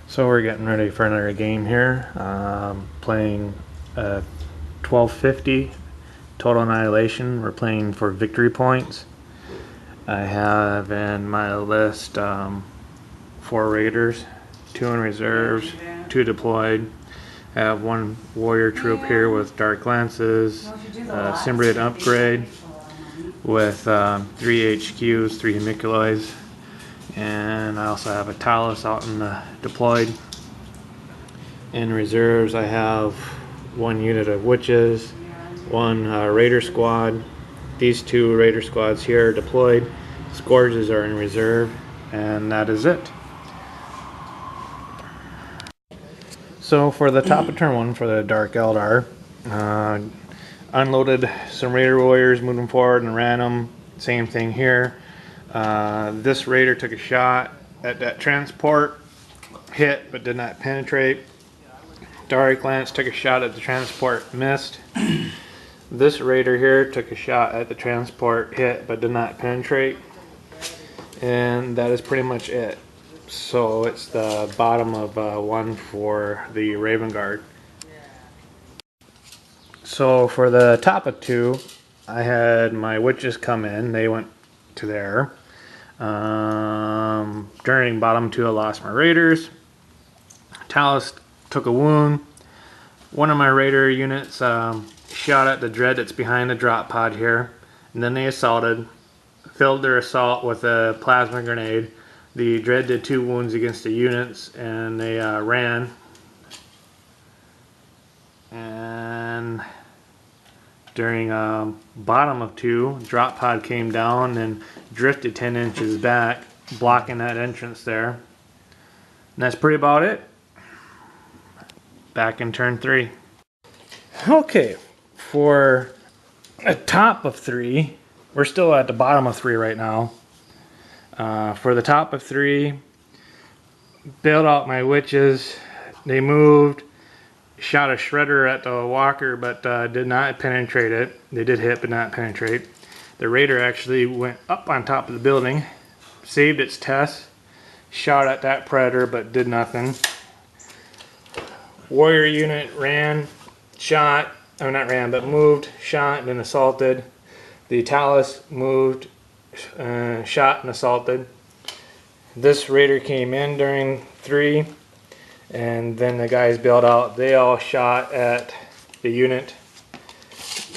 So we're getting ready for another game here. Playing 1250 Total Annihilation. We're playing for victory points. I have in my list 4 raiders, 2 in reserves, 2 deployed. I have 1 warrior troop here with dark lances, Cimbrian upgrade with 3 HQs, 3 hemiculoids. And I also have a Talus out in the deployed. In reserves I have 1 unit of witches, 1 raider squad. These 2 raider squads here are deployed. Scourges are in reserve, and that is it. So for the top of turn 1 for the Dark Eldar, unloaded some raider warriors moving forward and ran them. Same thing here. This raider took a shot at that transport, hit but did not penetrate. Dark Lance took a shot at the transport, missed. This raider here took a shot at the transport, hit but did not penetrate. And that is pretty much it. So it's the bottom of 1 for the Raven Guard. So for the top of 2, I had my witches come in. They went to there. During bottom 2, I lost my raiders. Talus took a wound. 1 of my raider units shot at the dread that's behind the drop pod here, and then they assaulted, filled their assault with a plasma grenade. The dread did 2 wounds against the units, and they ran. And during bottom of 2, drop pod came down and drifted 10 inches back, blocking that entrance there. And that's pretty about it. Back in turn 3. Okay, for a top of 3, we're still at the bottom of 3 right now. For the top of 3, bailed out my witches. They moved, shot a shredder at the walker, but did not penetrate it. They did hit but not penetrate. The raider actually went up on top of the building, saved its test, shot at that predator but did nothing. Warrior unit ran, shot, or not ran, but moved, shot, and then assaulted. The Talus moved, shot, and assaulted. This raider came in during 3, and then the guys bailed out. They all shot at the unit.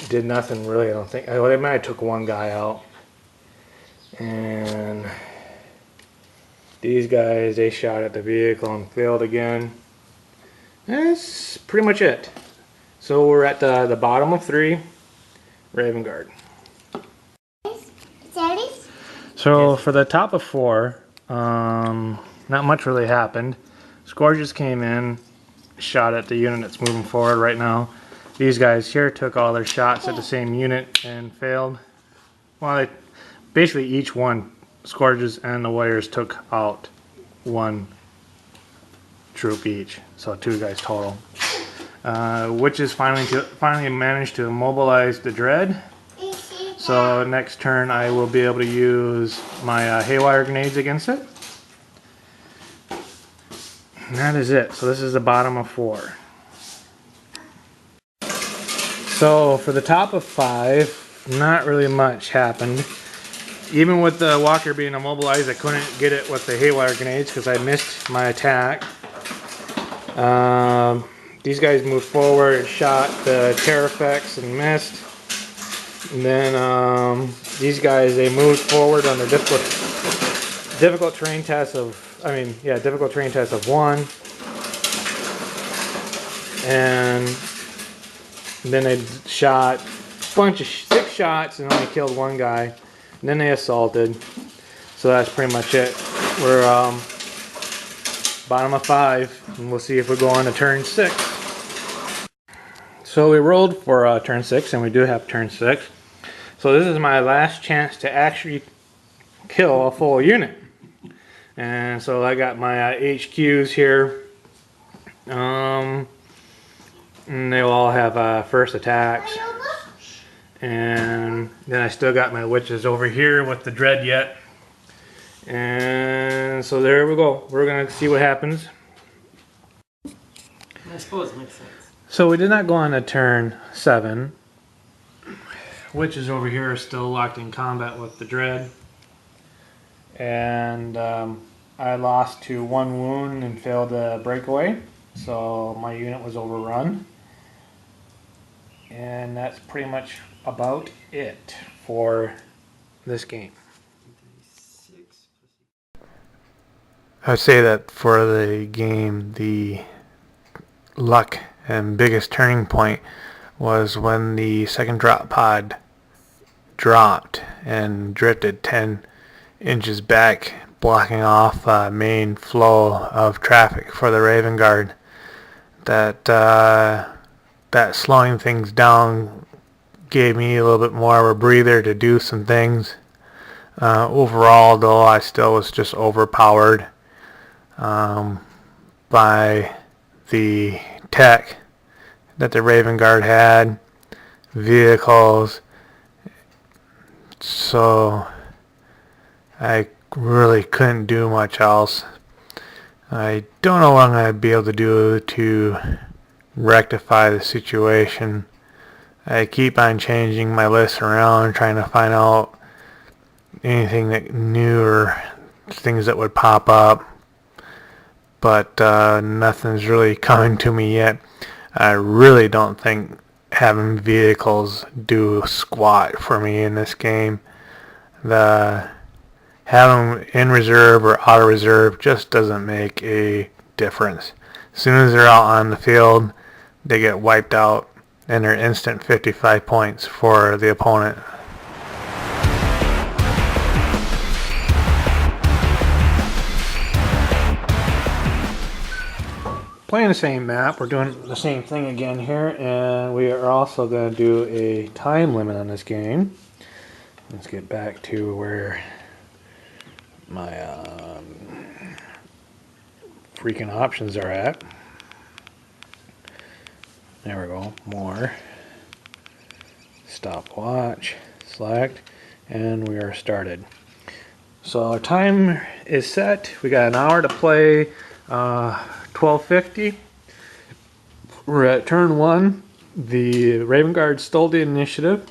Did nothing really, I don't think. Oh, they might have took 1 guy out. And these guys, they shot at the vehicle and failed again. That's pretty much it. So we're at the bottom of 3, Raven Guard. So for the top of 4, not much really happened. Scourges came in, shot at the unit that's moving forward right now. These guys here took all their shots at the same unit and failed. Well, basically each one, Scourges and the Warriors, took out 1 troop each, so 2 guys total. Witches finally managed to immobilize the dread. So next turn I will be able to use my haywire grenades against it. And that is it. So this is the bottom of 4. So for the top of 5, not really much happened. Even with the walker being immobilized, I couldn't get it with the haywire grenades because I missed my attack. These guys moved forward, shot the terror effects and missed. And then these guys, they moved forward on their difficult terrain test of, difficult terrain test of 1. And then they shot a bunch of 6 shots and only killed 1 guy. And then they assaulted. So that's pretty much it. We're bottom of 5, and we'll see if we go on to turn 6. So we rolled for turn 6, and we do have turn 6. So this is my last chance to actually kill a full unit. And so I got my HQs here. And they will all have first attacks. And then I still got my witches over here with the dread yet. And so there we go. We're going to see what happens. I suppose it makes sense. So we did not go on to turn 7. Witches over here are still locked in combat with the Dread. And I lost to 1 wound and failed a breakaway. So my unit was overrun. And that's pretty much about it for this game. I would say that for the game, the luck and biggest turning point was when the second drop pod dropped and drifted 10 inches back, blocking off main flow of traffic for the Raven Guard. That slowing things down gave me a little bit more of a breather to do some things. Overall, though, I still was just overpowered by the tech that the Raven Guard had, vehicles, so I really couldn't do much else. I don't know what I'm going to be able to do to rectify the situation. I keep on changing my list around, trying to find out anything that new or things that would pop up, but nothing's really coming to me yet. I really don't think having vehicles do squat for me in this game. Having them in reserve or auto reserve just doesn't make a difference. As soon as they're out on the field, they get wiped out and they're instant 55 points for the opponent. Playing the same map, we're doing the same thing again here, and we are also going to do a time limit on this game. Let's get back to where my freaking options are at. There we go, more, stopwatch, select, and we are started. So our time is set. We got an hour to play. 12:50. We're at turn 1. The Raven Guard stole the initiative,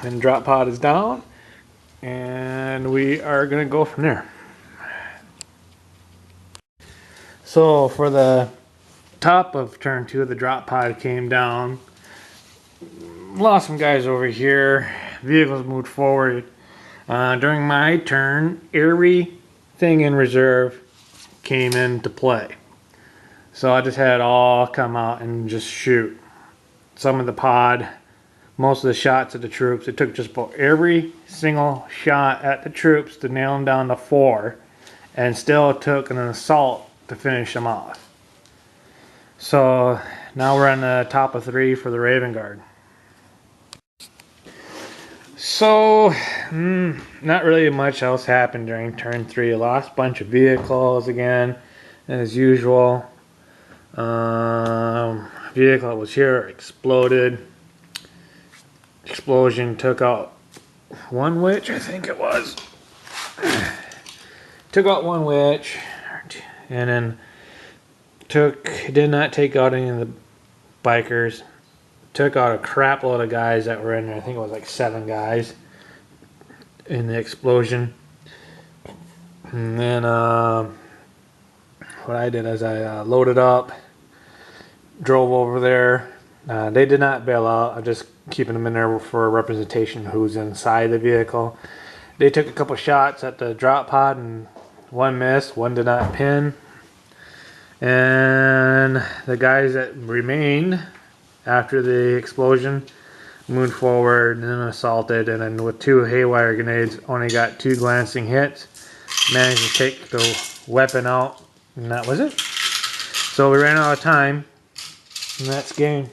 and drop pod is down, and we are going to go from there. So for the top of turn 2, the drop pod came down. Lost some guys over here. Vehicles moved forward. During my turn, everything in reserve came into play. So I just had it all come out and just shoot. Some of the pod, most of the shots at the troops, it took just about every single shot at the troops to nail them down to 4, and still it took an assault to finish them off. So now we're on the top of 3 for the Raven Guard. So, not really much else happened during turn 3. I lost a bunch of vehicles again, as usual. Vehicle that was here exploded. Explosion took out 1 witch, I think it was. Took out 1 witch, and then did not take out any of the bikers. Took out a crap load of guys that were in there. I think it was like 7 guys in the explosion. And then what I did is I loaded up, drove over there. They did not bail out. I'm just keeping them in there for a representation of who's inside the vehicle. They took a couple shots at the drop pod, and 1 missed, 1 did not pin. And the guys that remained after the explosion moved forward and then assaulted, and then with 2 haywire grenades only got 2 glancing hits. Managed to take the weapon out, and that was it. So we ran out of time, and that's game.